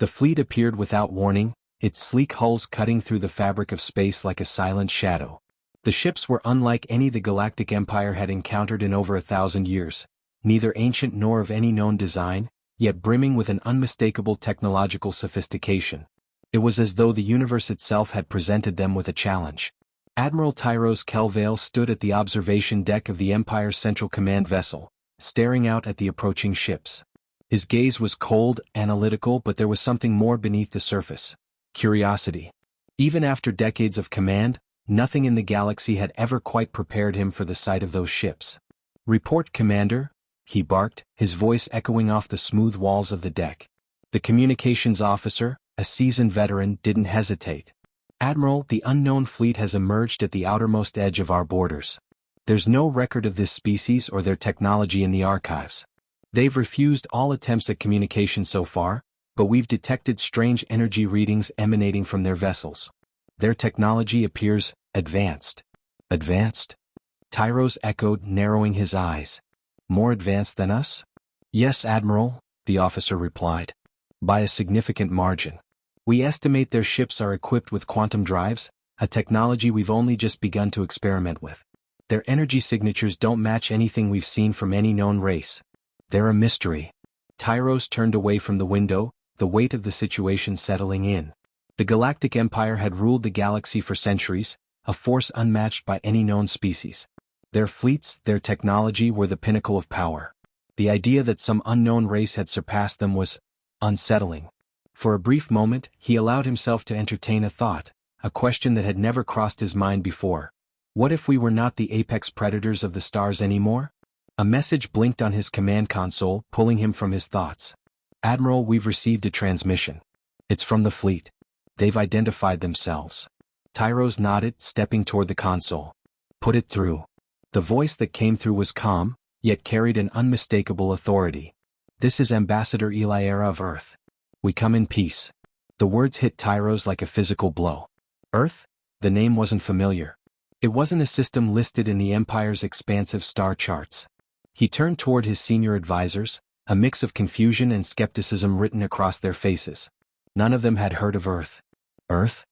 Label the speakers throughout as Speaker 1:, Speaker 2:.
Speaker 1: The fleet appeared without warning, its sleek hulls cutting through the fabric of space like a silent shadow. The ships were unlike any the Galactic Empire had encountered in over 1,000 years, neither ancient nor of any known design, yet brimming with an unmistakable technological sophistication. It was as though the universe itself had presented them with a challenge. Admiral Tyros Kelvale stood at the observation deck of the Empire's Central Command vessel, staring out at the approaching ships. His gaze was cold, analytical, but there was something more beneath the surface. Curiosity. Even after decades of command, nothing in the galaxy had ever quite prepared him for the sight of those ships. "Report, Commander," he barked, his voice echoing off the smooth walls of the deck. The communications officer, a seasoned veteran, didn't hesitate. "Admiral, the unknown fleet has emerged at the outermost edge of our borders. There's no record of this species or their technology in the archives. They've refused all attempts at communication so far, but we've detected strange energy readings emanating from their vessels. Their technology appears advanced." "Advanced?" Tyros echoed, narrowing his eyes. "More advanced than us?" "Yes, Admiral," the officer replied. "By a significant margin. We estimate their ships are equipped with quantum drives, a technology we've only just begun to experiment with. Their energy signatures don't match anything we've seen from any known race. They're a mystery." Tyros turned away from the window, the weight of the situation settling in. The Galactic Empire had ruled the galaxy for centuries, a force unmatched by any known species. Their fleets, their technology were the pinnacle of power. The idea that some unknown race had surpassed them was unsettling. For a brief moment, he allowed himself to entertain a thought, a question that had never crossed his mind before. What if we were not the apex predators of the stars anymore? A message blinked on his command console, pulling him from his thoughts. "Admiral, we've received a transmission. It's from the fleet. They've identified themselves." Tyros nodded, stepping toward the console. "Put it through." The voice that came through was calm, yet carried an unmistakable authority. "This is Ambassador Eliera of Earth. We come in peace." The words hit Tyros like a physical blow. Earth? The name wasn't familiar. It wasn't a system listed in the Empire's expansive star charts. He turned toward his senior advisors, a mix of confusion and skepticism written across their faces. None of them had heard of Earth. "Earth?"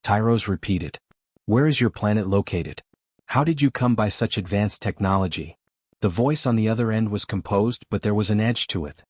Speaker 1: Tyros repeated. "Where is your planet located? How did you come by such advanced technology?" The voice on the other end was composed, but there was an edge to it.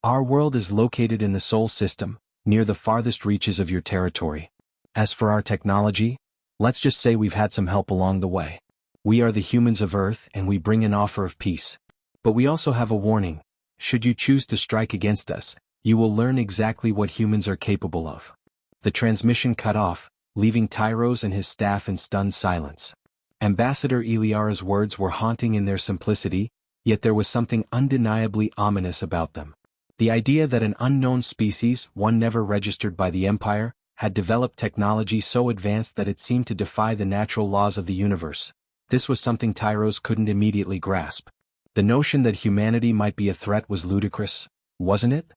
Speaker 1: "Our world is located in the Sol system, near the farthest reaches of your territory. As for our technology, let's just say we've had some help along the way. We are the humans of Earth and we bring an offer of peace. But we also have a warning. Should you choose to strike against us, you will learn exactly what humans are capable of." The transmission cut off, leaving Tyros and his staff in stunned silence. Ambassador Eliara's words were haunting in their simplicity, yet there was something undeniably ominous about them. The idea that an unknown species, one never registered by the Empire, had developed technology so advanced that it seemed to defy the natural laws of the universe. This was something Tyros couldn't immediately grasp. The notion that humanity might be a threat was ludicrous, wasn't it?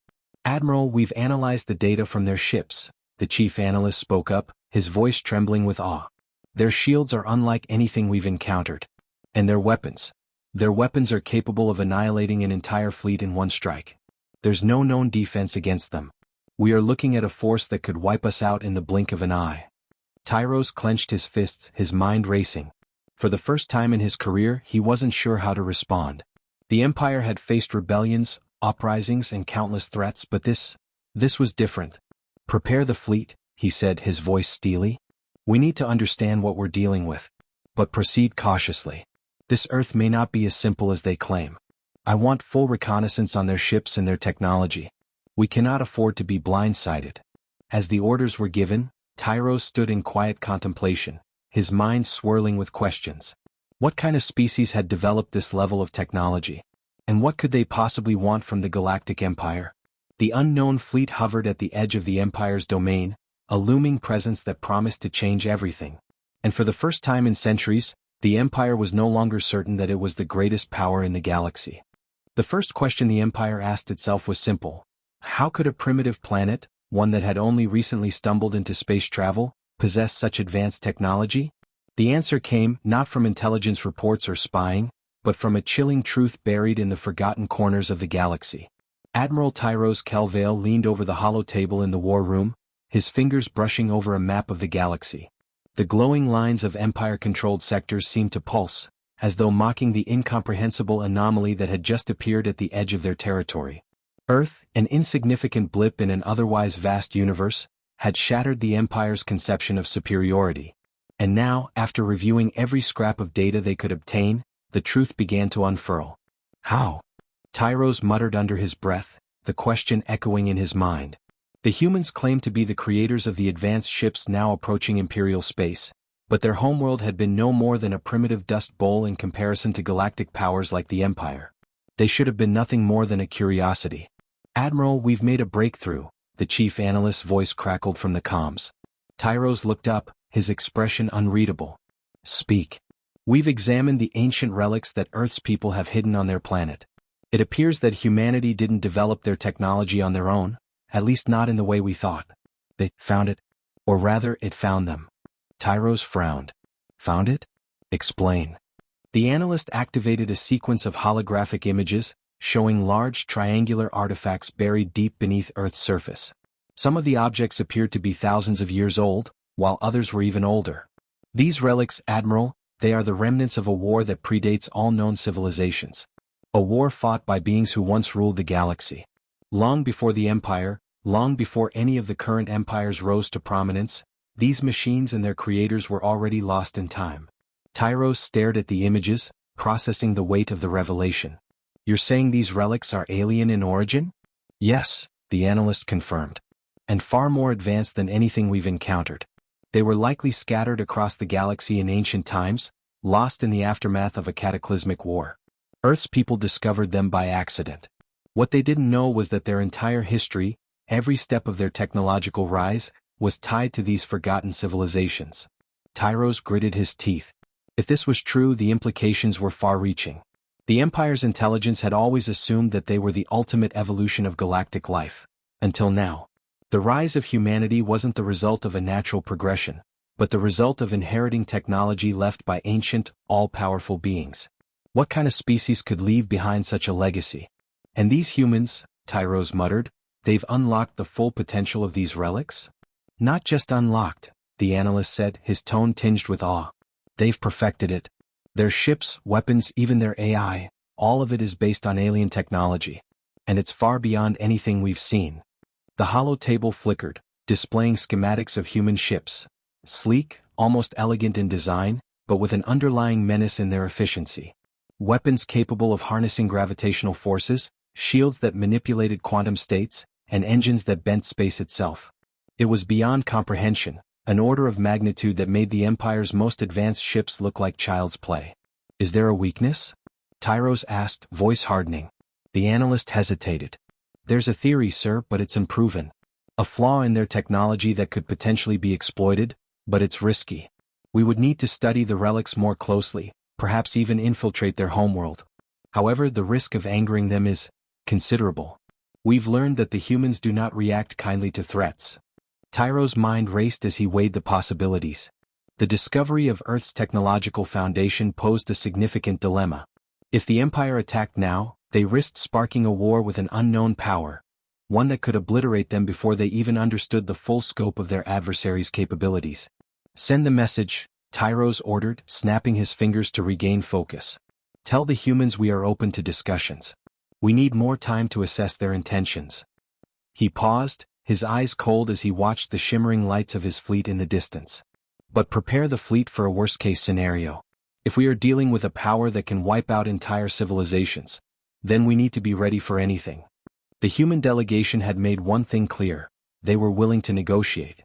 Speaker 1: "Admiral, we've analyzed the data from their ships," the chief analyst spoke up, his voice trembling with awe. "Their shields are unlike anything we've encountered. And their weapons. Their weapons are capable of annihilating an entire fleet in one strike. There's no known defense against them. We are looking at a force that could wipe us out in the blink of an eye." Tyros clenched his fists, his mind racing. For the first time in his career, he wasn't sure how to respond. The Empire had faced rebellions, uprisings, and countless threats, but this was different. "Prepare the fleet," he said, his voice steely. "We need to understand what we're dealing with. But proceed cautiously. This Earth may not be as simple as they claim. I want full reconnaissance on their ships and their technology. We cannot afford to be blindsided." As the orders were given, Tyros stood in quiet contemplation, his mind swirling with questions. What kind of species had developed this level of technology? And what could they possibly want from the Galactic Empire? The unknown fleet hovered at the edge of the Empire's domain, a looming presence that promised to change everything. And for the first time in centuries, the Empire was no longer certain that it was the greatest power in the galaxy. The first question the Empire asked itself was simple. How could a primitive planet, one that had only recently stumbled into space travel, possess such advanced technology? The answer came not from intelligence reports or spying, but from a chilling truth buried in the forgotten corners of the galaxy. Admiral Tyros Kelvale leaned over the hollow table in the war room, his fingers brushing over a map of the galaxy. The glowing lines of Empire-controlled sectors seemed to pulse, as though mocking the incomprehensible anomaly that had just appeared at the edge of their territory. Earth, an insignificant blip in an otherwise vast universe, had shattered the Empire's conception of superiority. And now, after reviewing every scrap of data they could obtain, the truth began to unfurl. How? Tyros muttered under his breath, the question echoing in his mind. The humans claimed to be the creators of the advanced ships now approaching Imperial space, but their homeworld had been no more than a primitive dust bowl in comparison to galactic powers like the Empire. They should have been nothing more than a curiosity. Admiral, we've made a breakthrough, the chief analyst's voice crackled from the comms. Tyros looked up, his expression unreadable. Speak. We've examined the ancient relics that Earth's people have hidden on their planet. It appears that humanity didn't develop their technology on their own, at least not in the way we thought. They found it. Or rather, it found them. Tyros frowned. Found it? Explain. The analyst activated a sequence of holographic images, showing large triangular artifacts buried deep beneath Earth's surface. Some of the objects appeared to be thousands of years old, while others were even older. These relics, Admiral, they are the remnants of a war that predates all known civilizations. A war fought by beings who once ruled the galaxy. Long before the Empire, long before any of the current empires rose to prominence, these machines and their creators were already lost in time. Tyros stared at the images, processing the weight of the revelation. You're saying these relics are alien in origin? Yes, the analyst confirmed. And far more advanced than anything we've encountered. They were likely scattered across the galaxy in ancient times, lost in the aftermath of a cataclysmic war. Earth's people discovered them by accident. What they didn't know was that their entire history, every step of their technological rise, was tied to these forgotten civilizations. Tyros gritted his teeth. If this was true, the implications were far-reaching. The Empire's intelligence had always assumed that they were the ultimate evolution of galactic life. Until now. The rise of humanity wasn't the result of a natural progression, but the result of inheriting technology left by ancient, all-powerful beings. What kind of species could leave behind such a legacy? And these humans, Tyros muttered, they've unlocked the full potential of these relics? Not just unlocked, the analyst said, his tone tinged with awe. They've perfected it. Their ships, weapons, even their AI, all of it is based on alien technology. And it's far beyond anything we've seen. The hollow table flickered, displaying schematics of human ships. Sleek, almost elegant in design, but with an underlying menace in their efficiency. Weapons capable of harnessing gravitational forces, shields that manipulated quantum states, and engines that bent space itself. It was beyond comprehension, an order of magnitude that made the Empire's most advanced ships look like child's play. Is there a weakness? Tyros asked, voice hardening. The analyst hesitated. There's a theory, sir, but it's unproven. A flaw in their technology that could potentially be exploited, but it's risky. We would need to study the relics more closely, perhaps even infiltrate their homeworld. However, the risk of angering them is considerable. We've learned that the humans do not react kindly to threats. Tyros' mind raced as he weighed the possibilities. The discovery of Earth's technological foundation posed a significant dilemma. If the Empire attacked now, they risked sparking a war with an unknown power, one that could obliterate them before they even understood the full scope of their adversary's capabilities. Send the message, Tyros ordered, snapping his fingers to regain focus. Tell the humans we are open to discussions. We need more time to assess their intentions. He paused, his eyes cold as he watched the shimmering lights of his fleet in the distance. But prepare the fleet for a worst-case scenario. If we are dealing with a power that can wipe out entire civilizations, then we need to be ready for anything. The human delegation had made one thing clear: they were willing to negotiate.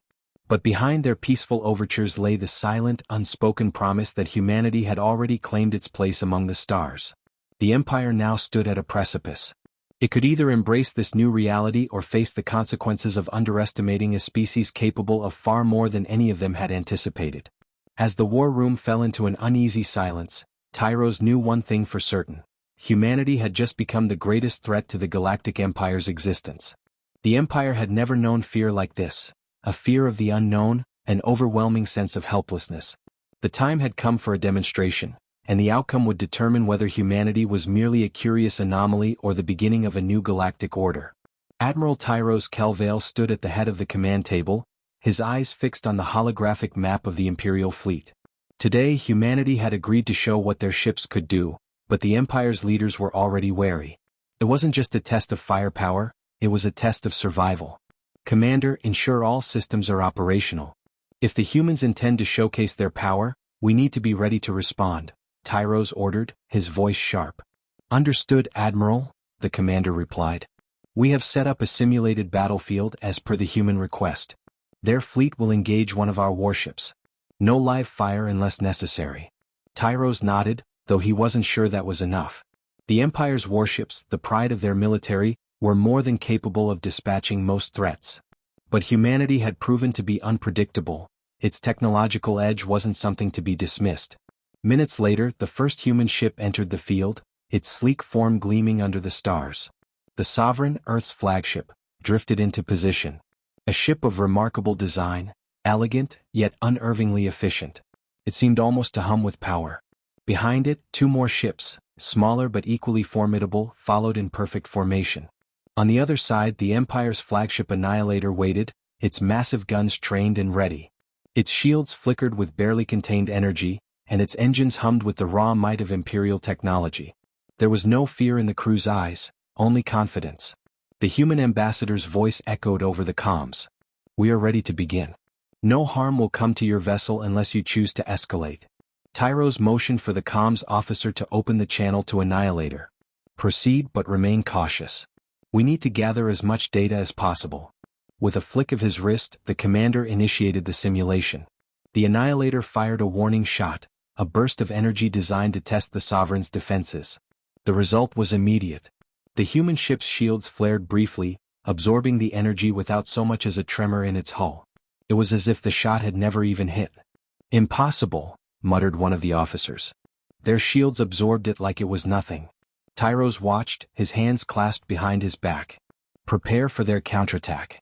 Speaker 1: But behind their peaceful overtures lay the silent, unspoken promise that humanity had already claimed its place among the stars. The Empire now stood at a precipice. It could either embrace this new reality or face the consequences of underestimating a species capable of far more than any of them had anticipated. As the war room fell into an uneasy silence, Tyros knew one thing for certain. Humanity had just become the greatest threat to the Galactic Empire's existence. The Empire had never known fear like this, a fear of the unknown, an overwhelming sense of helplessness. The time had come for a demonstration, and the outcome would determine whether humanity was merely a curious anomaly or the beginning of a new galactic order. Admiral Tyros Kelvale stood at the head of the command table, his eyes fixed on the holographic map of the Imperial fleet. Today humanity had agreed to show what their ships could do, but the Empire's leaders were already wary. It wasn't just a test of firepower, it was a test of survival. Commander, ensure all systems are operational. If the humans intend to showcase their power, we need to be ready to respond, Tyros ordered, his voice sharp. Understood, Admiral, the commander replied. We have set up a simulated battlefield as per the human request. Their fleet will engage one of our warships. No live fire unless necessary. Tyros nodded, though he wasn't sure that was enough. The Empire's warships, the pride of their military, were more than capable of dispatching most threats. But humanity had proven to be unpredictable. Its technological edge wasn't something to be dismissed. Minutes later, the first human ship entered the field, its sleek form gleaming under the stars. The Sovereign, Earth's flagship, drifted into position. A ship of remarkable design, elegant, yet unervingly efficient. It seemed almost to hum with power. Behind it, two more ships, smaller but equally formidable, followed in perfect formation. On the other side, the Empire's flagship Annihilator waited, its massive guns trained and ready. Its shields flickered with barely contained energy, and its engines hummed with the raw might of Imperial technology. There was no fear in the crew's eyes, only confidence. The human ambassador's voice echoed over the comms. We are ready to begin. No harm will come to your vessel unless you choose to escalate. Tyros motioned for the comms officer to open the channel to Annihilator. Proceed, but remain cautious. We need to gather as much data as possible. With a flick of his wrist, the commander initiated the simulation. The Annihilator fired a warning shot, a burst of energy designed to test the Sovereign's defenses. The result was immediate. The human ship's shields flared briefly, absorbing the energy without so much as a tremor in its hull. It was as if the shot had never even hit. Impossible, muttered one of the officers. Their shields absorbed it like it was nothing. Tyros watched, his hands clasped behind his back. Prepare for their counterattack.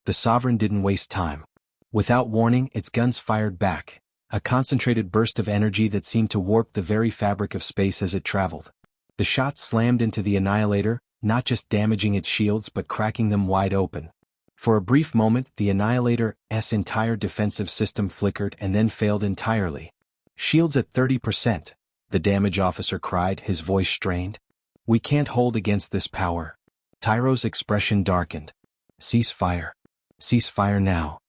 Speaker 1: The Sovereign didn't waste time. Without warning, its guns fired back, a concentrated burst of energy that seemed to warp the very fabric of space as it traveled. The shot slammed into the Annihilator, not just damaging its shields but cracking them wide open. For a brief moment, the Annihilator's entire defensive system flickered and then failed entirely. Shields at 30%, the damage officer cried, his voice strained. We can't hold against this power. Tyros' expression darkened. Cease fire. Cease fire now.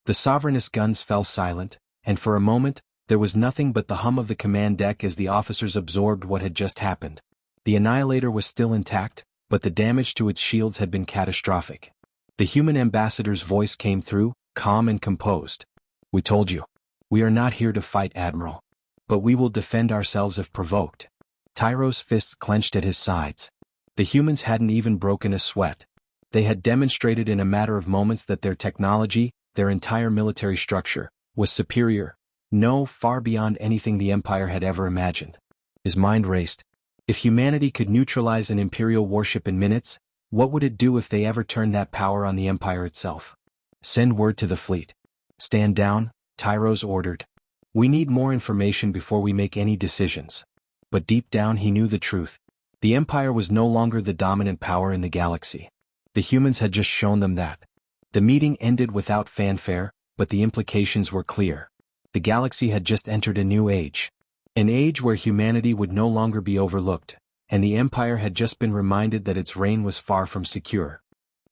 Speaker 1: The Sovereignist guns fell silent, and for a moment, there was nothing but the hum of the command deck as the officers absorbed what had just happened. The Annihilator was still intact, but the damage to its shields had been catastrophic. The human ambassador's voice came through, calm and composed. We told you. We are not here to fight, Admiral. But we will defend ourselves if provoked. Tyros' fists clenched at his sides. The humans hadn't even broken a sweat. They had demonstrated in a matter of moments that their technology, their entire military structure, was superior. No, far beyond anything the Empire had ever imagined. His mind raced. If humanity could neutralize an Imperial warship in minutes, what would it do if they ever turned that power on the Empire itself? Send word to the fleet. Stand down, Tyros ordered. We need more information before we make any decisions. But deep down he knew the truth. The Empire was no longer the dominant power in the galaxy. The humans had just shown them that. The meeting ended without fanfare, but the implications were clear. The galaxy had just entered a new age. An age where humanity would no longer be overlooked, and the Empire had just been reminded that its reign was far from secure.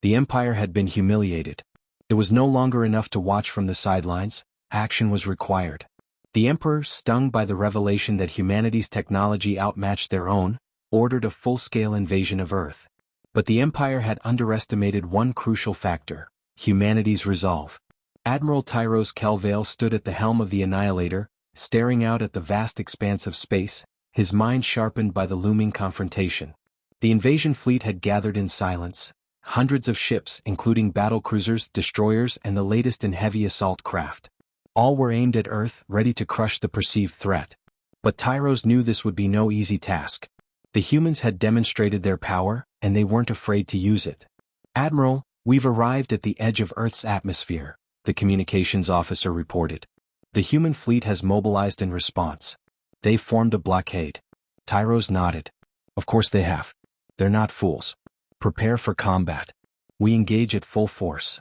Speaker 1: The Empire had been humiliated. It was no longer enough to watch from the sidelines, action was required. The Emperor, stung by the revelation that humanity's technology outmatched their own, ordered a full-scale invasion of Earth. But the Empire had underestimated one crucial factor: humanity's resolve. Admiral Tyros Kelvale stood at the helm of the Annihilator, staring out at the vast expanse of space, his mind sharpened by the looming confrontation. The invasion fleet had gathered in silence. Hundreds of ships, including battlecruisers, destroyers, and the latest in heavy assault craft. All were aimed at Earth, ready to crush the perceived threat. But Tyros knew this would be no easy task. The humans had demonstrated their power, and they weren't afraid to use it. Admiral, we've arrived at the edge of Earth's atmosphere, the communications officer reported. The human fleet has mobilized in response. They've formed a blockade. Tyros nodded. Of course they have. They're not fools. Prepare for combat. We engage at full force.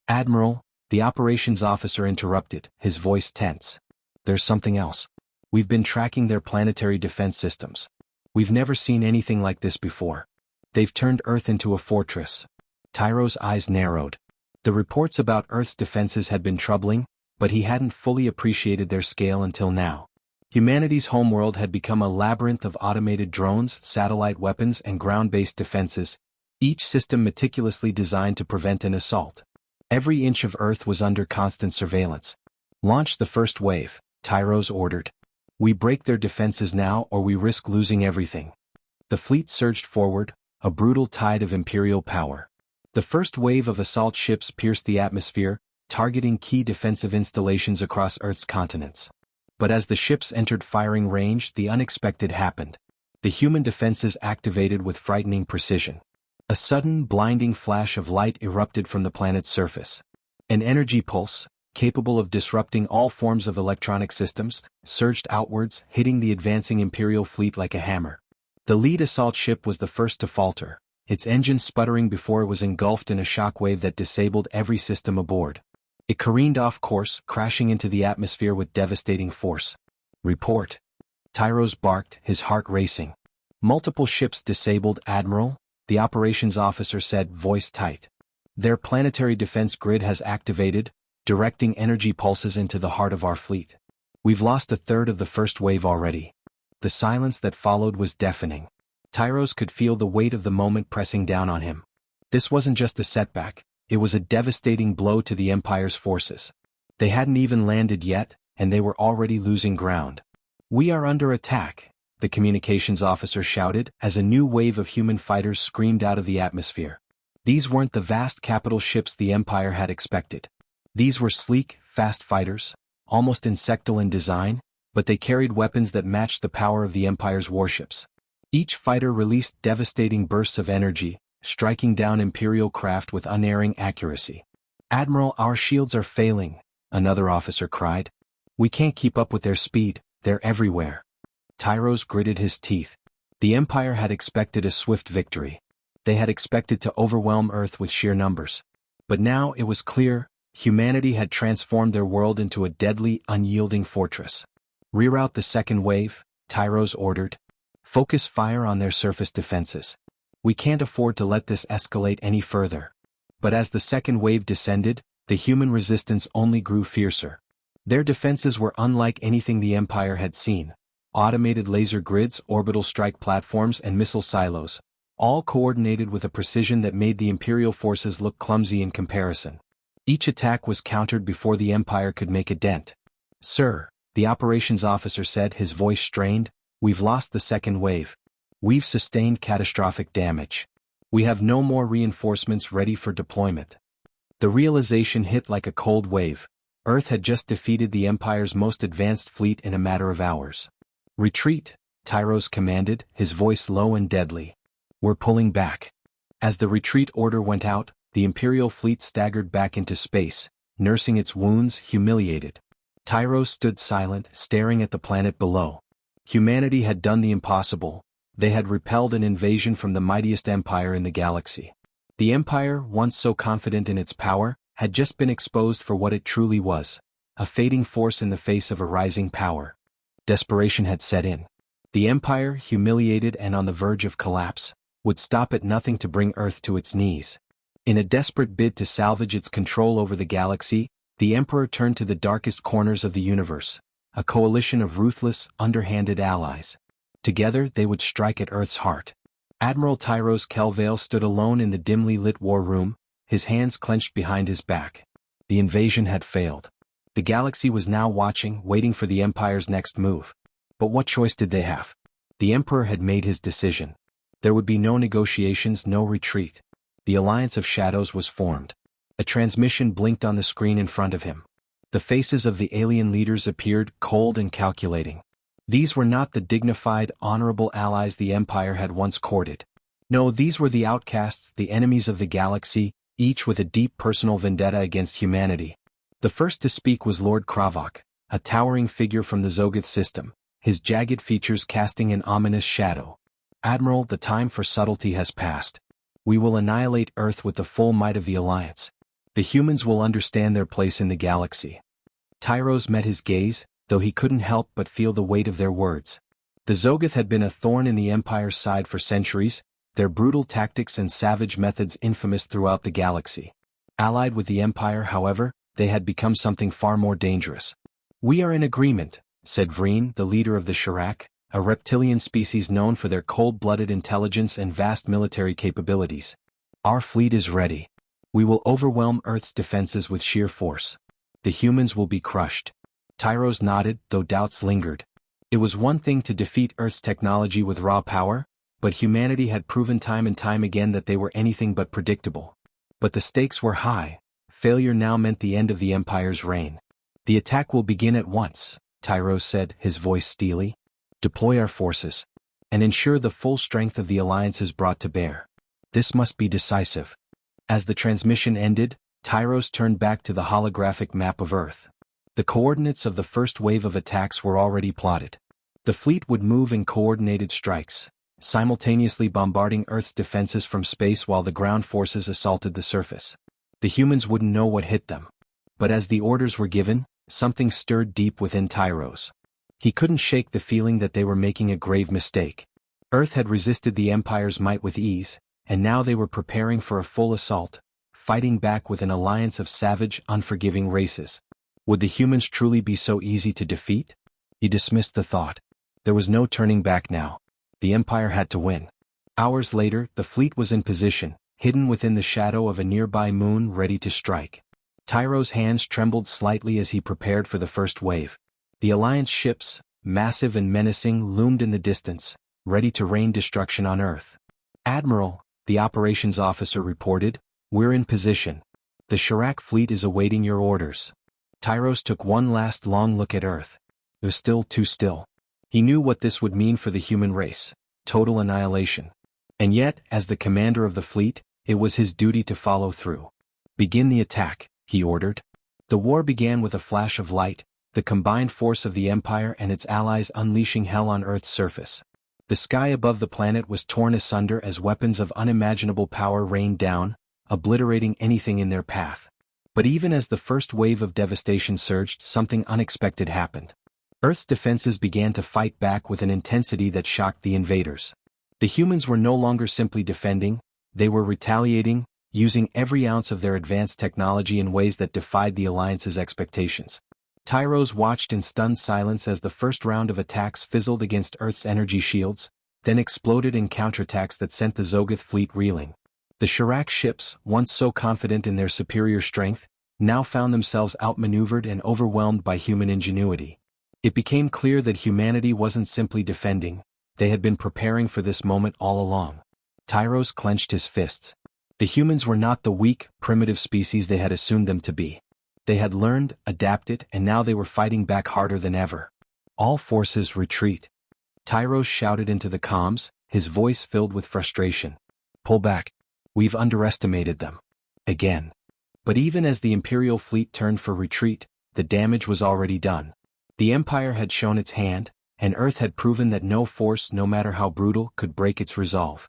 Speaker 1: Admiral, the operations officer interrupted, his voice tense. There's something else. We've been tracking their planetary defense systems. We've never seen anything like this before. They've turned Earth into a fortress. Tyro's eyes narrowed. The reports about Earth's defenses had been troubling, but he hadn't fully appreciated their scale until now. Humanity's homeworld had become a labyrinth of automated drones, satellite weapons, and ground-based defenses, each system meticulously designed to prevent an assault. Every inch of Earth was under constant surveillance. Launch the first wave, Tyros ordered. We break their defenses now or we risk losing everything. The fleet surged forward, a brutal tide of Imperial power. The first wave of assault ships pierced the atmosphere, targeting key defensive installations across Earth's continents. But as the ships entered firing range, the unexpected happened. The human defenses activated with frightening precision. A sudden, blinding flash of light erupted from the planet's surface. An energy pulse, capable of disrupting all forms of electronic systems, surged outwards, hitting the advancing Imperial fleet like a hammer. The lead assault ship was the first to falter, its engine sputtering before it was engulfed in a shockwave that disabled every system aboard. It careened off course, crashing into the atmosphere with devastating force. Report. Tyros barked, his heart racing. Multiple ships disabled, Admiral, the operations officer said, voice tight. Their planetary defense grid has activated, directing energy pulses into the heart of our fleet. We've lost a third of the first wave already. The silence that followed was deafening. Tyros could feel the weight of the moment pressing down on him. This wasn't just a setback. It was a devastating blow to the Empire's forces. They hadn't even landed yet, and they were already losing ground. We are under attack, the communications officer shouted as a new wave of human fighters screamed out of the atmosphere. These weren't the vast capital ships the Empire had expected. These were sleek, fast fighters, almost insectal in design, but they carried weapons that matched the power of the Empire's warships. Each fighter released devastating bursts of energy, striking down Imperial craft with unerring accuracy. Admiral, our shields are failing, another officer cried. We can't keep up with their speed, they're everywhere. Tyros gritted his teeth. The Empire had expected a swift victory. They had expected to overwhelm Earth with sheer numbers. But now it was clear, humanity had transformed their world into a deadly, unyielding fortress. Reroute the second wave, Tyros ordered. Focus fire on their surface defenses. We can't afford to let this escalate any further. But as the second wave descended, the human resistance only grew fiercer. Their defenses were unlike anything the Empire had seen. Automated laser grids, orbital strike platforms, and missile silos, all coordinated with a precision that made the Imperial forces look clumsy in comparison. Each attack was countered before the Empire could make a dent. Sir, the operations officer said, his voice strained, we've lost the second wave. We've sustained catastrophic damage. We have no more reinforcements ready for deployment. The realization hit like a cold wave. Earth had just defeated the Empire's most advanced fleet in a matter of hours. Retreat, Tyros commanded, his voice low and deadly. We're pulling back. As the retreat order went out, the Imperial fleet staggered back into space, nursing its wounds, humiliated. Tyros stood silent, staring at the planet below. Humanity had done the impossible. They had repelled an invasion from the mightiest empire in the galaxy. The Empire, once so confident in its power, had just been exposed for what it truly was, a fading force in the face of a rising power. Desperation had set in. The Empire, humiliated and on the verge of collapse, would stop at nothing to bring Earth to its knees. In a desperate bid to salvage its control over the galaxy, the Emperor turned to the darkest corners of the universe, a coalition of ruthless, underhanded allies. Together they would strike at Earth's heart. Admiral Tyros Kelvale stood alone in the dimly lit war room, his hands clenched behind his back. The invasion had failed. The galaxy was now watching, waiting for the Empire's next move. But what choice did they have? The Emperor had made his decision. There would be no negotiations, no retreat. The Alliance of Shadows was formed. A transmission blinked on the screen in front of him. The faces of the alien leaders appeared, cold and calculating. These were not the dignified, honorable allies the Empire had once courted. No, these were the outcasts, the enemies of the galaxy, each with a deep personal vendetta against humanity. The first to speak was Lord Kravok, a towering figure from the Zogoth system, his jagged features casting an ominous shadow. "Admiral, the time for subtlety has passed. We will annihilate Earth with the full might of the Alliance. The humans will understand their place in the galaxy." Tyros met his gaze, though he couldn't help but feel the weight of their words. The Zogoth had been a thorn in the Empire's side for centuries, their brutal tactics and savage methods infamous throughout the galaxy. Allied with the Empire, however, they had become something far more dangerous. "We are in agreement," said Vreen, the leader of the Shirak, a reptilian species known for their cold-blooded intelligence and vast military capabilities. "Our fleet is ready. We will overwhelm Earth's defenses with sheer force. The humans will be crushed." Tyros nodded, though doubts lingered. It was one thing to defeat Earth's technology with raw power, but humanity had proven time and time again that they were anything but predictable. But the stakes were high. Failure now meant the end of the Empire's reign. "The attack will begin at once," Tyros said, his voice steely. "Deploy our forces, and ensure the full strength of the Alliance is brought to bear. This must be decisive." As the transmission ended, Tyros turned back to the holographic map of Earth. The coordinates of the first wave of attacks were already plotted. The fleet would move in coordinated strikes, simultaneously bombarding Earth's defenses from space while the ground forces assaulted the surface. The humans wouldn't know what hit them. But as the orders were given, something stirred deep within Tyros. He couldn't shake the feeling that they were making a grave mistake. Earth had resisted the Empire's might with ease, and now they were preparing for a full assault, fighting back with an alliance of savage, unforgiving races. Would the humans truly be so easy to defeat? He dismissed the thought. There was no turning back now. The Empire had to win. Hours later, the fleet was in position, hidden within the shadow of a nearby moon ready to strike. Tyros' hands trembled slightly as he prepared for the first wave. The Alliance ships, massive and menacing, loomed in the distance, ready to rain destruction on Earth. "Admiral," the operations officer reported, "we're in position. The Shirak fleet is awaiting your orders." Tyros took one last long look at Earth. It was still too still. He knew what this would mean for the human race: total annihilation. And yet, as the commander of the fleet, it was his duty to follow through. "Begin the attack," he ordered. The war began with a flash of light, the combined force of the Empire and its allies unleashing hell on Earth's surface. The sky above the planet was torn asunder as weapons of unimaginable power rained down, obliterating anything in their path. But even as the first wave of devastation surged, something unexpected happened. Earth's defenses began to fight back with an intensity that shocked the invaders. The humans were no longer simply defending, they were retaliating, using every ounce of their advanced technology in ways that defied the Alliance's expectations. Tyros watched in stunned silence as the first round of attacks fizzled against Earth's energy shields, then exploded in counterattacks that sent the Zogoth fleet reeling. The Shirak ships, once so confident in their superior strength, now found themselves outmaneuvered and overwhelmed by human ingenuity. It became clear that humanity wasn't simply defending, they had been preparing for this moment all along. Tyros clenched his fists. The humans were not the weak, primitive species they had assumed them to be. They had learned, adapted, and now they were fighting back harder than ever. "All forces retreat." Tyros shouted into the comms, his voice filled with frustration. "Pull back. We've underestimated them. Again." But even as the Imperial fleet turned for retreat, the damage was already done. The Empire had shown its hand, and Earth had proven that no force, no matter how brutal, could break its resolve.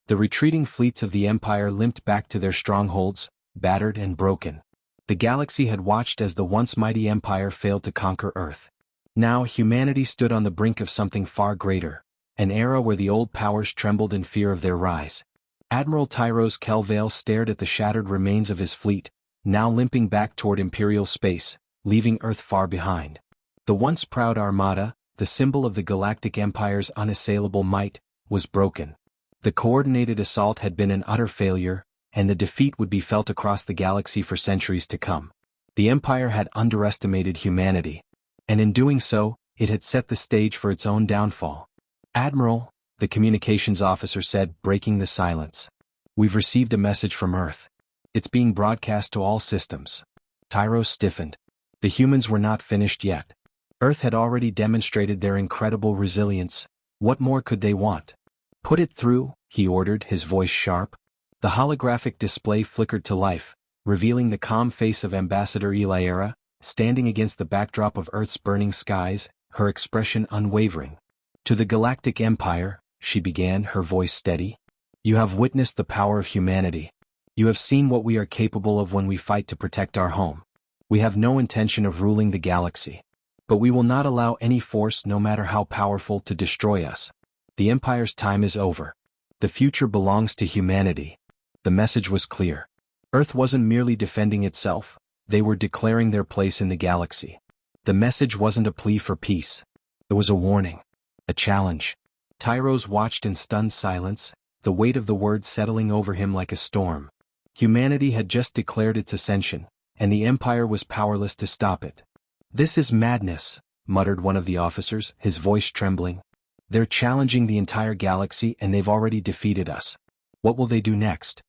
Speaker 1: The retreating fleets of the Empire limped back to their strongholds, battered and broken. The galaxy had watched as the once mighty Empire failed to conquer Earth. Now humanity stood on the brink of something far greater, an era where the old powers trembled in fear of their rise. Admiral Tyros Kelvale stared at the shattered remains of his fleet, now limping back toward Imperial space, leaving Earth far behind. The once proud armada, the symbol of the Galactic Empire's unassailable might, was broken. The coordinated assault had been an utter failure, and the defeat would be felt across the galaxy for centuries to come. The Empire had underestimated humanity, and in doing so, it had set the stage for its own downfall. "Admiral," the communications officer said, breaking the silence. "We've received a message from Earth. It's being broadcast to all systems." Tyros stiffened. The humans were not finished yet. Earth had already demonstrated their incredible resilience. What more could they want? "Put it through," he ordered, his voice sharp. The holographic display flickered to life, revealing the calm face of Ambassador Eliera, standing against the backdrop of Earth's burning skies, her expression unwavering. "To the Galactic Empire," she began, her voice steady. "You have witnessed the power of humanity. You have seen what we are capable of when we fight to protect our home. We have no intention of ruling the galaxy. But we will not allow any force, no matter how powerful, to destroy us. The Empire's time is over. The future belongs to humanity." The message was clear. Earth wasn't merely defending itself, they were declaring their place in the galaxy. The message wasn't a plea for peace. It was a warning. A challenge. Tyros watched in stunned silence, the weight of the words settling over him like a storm. Humanity had just declared its ascension, and the Empire was powerless to stop it. "This is madness," muttered one of the officers, his voice trembling. "They're challenging the entire galaxy and they've already defeated us. What will they do next?"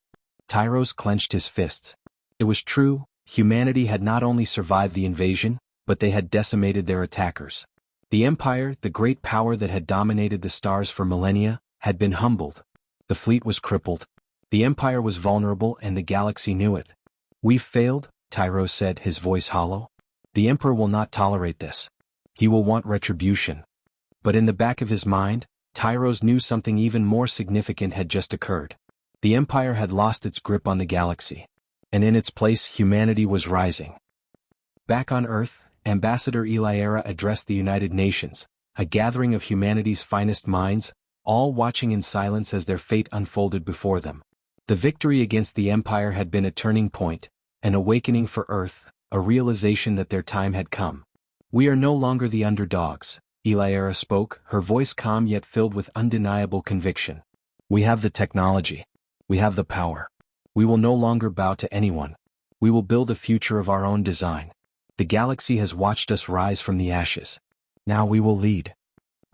Speaker 1: Tyros clenched his fists. It was true, humanity had not only survived the invasion, but they had decimated their attackers. The Empire, the great power that had dominated the stars for millennia, had been humbled. The fleet was crippled. The Empire was vulnerable and the galaxy knew it. "We've failed," Tyros said, his voice hollow. "The Emperor will not tolerate this. He will want retribution." But in the back of his mind, Tyros knew something even more significant had just occurred. The Empire had lost its grip on the galaxy. And in its place, humanity was rising. Back on Earth, Ambassador Eliera addressed the United Nations, a gathering of humanity's finest minds, all watching in silence as their fate unfolded before them. The victory against the Empire had been a turning point, an awakening for Earth, a realization that their time had come. "We are no longer the underdogs," Eliera spoke, her voice calm yet filled with undeniable conviction. "We have the technology. We have the power. We will no longer bow to anyone. We will build a future of our own design. The galaxy has watched us rise from the ashes. Now we will lead."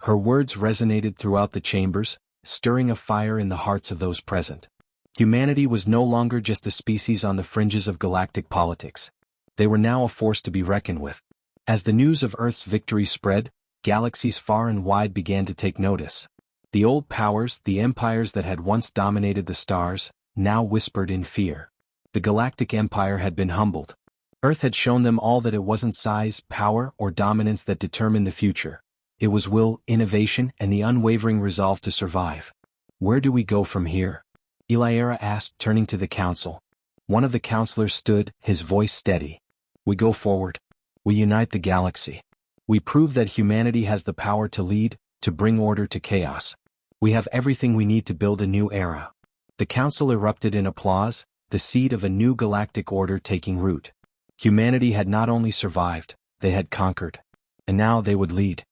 Speaker 1: Her words resonated throughout the chambers, stirring a fire in the hearts of those present. Humanity was no longer just a species on the fringes of galactic politics. They were now a force to be reckoned with. As the news of Earth's victory spread, galaxies far and wide began to take notice. The old powers, the empires that had once dominated the stars, now whispered in fear. The Galactic Empire had been humbled. Earth had shown them all that it wasn't size, power, or dominance that determined the future. It was will, innovation, and the unwavering resolve to survive. "Where do we go from here?" Eliera asked, turning to the council. One of the counselors stood, his voice steady. "We go forward. We unite the galaxy. We prove that humanity has the power to lead, to bring order to chaos. We have everything we need to build a new era." The council erupted in applause, the seed of a new galactic order taking root. Humanity had not only survived, they had conquered. And now they would lead.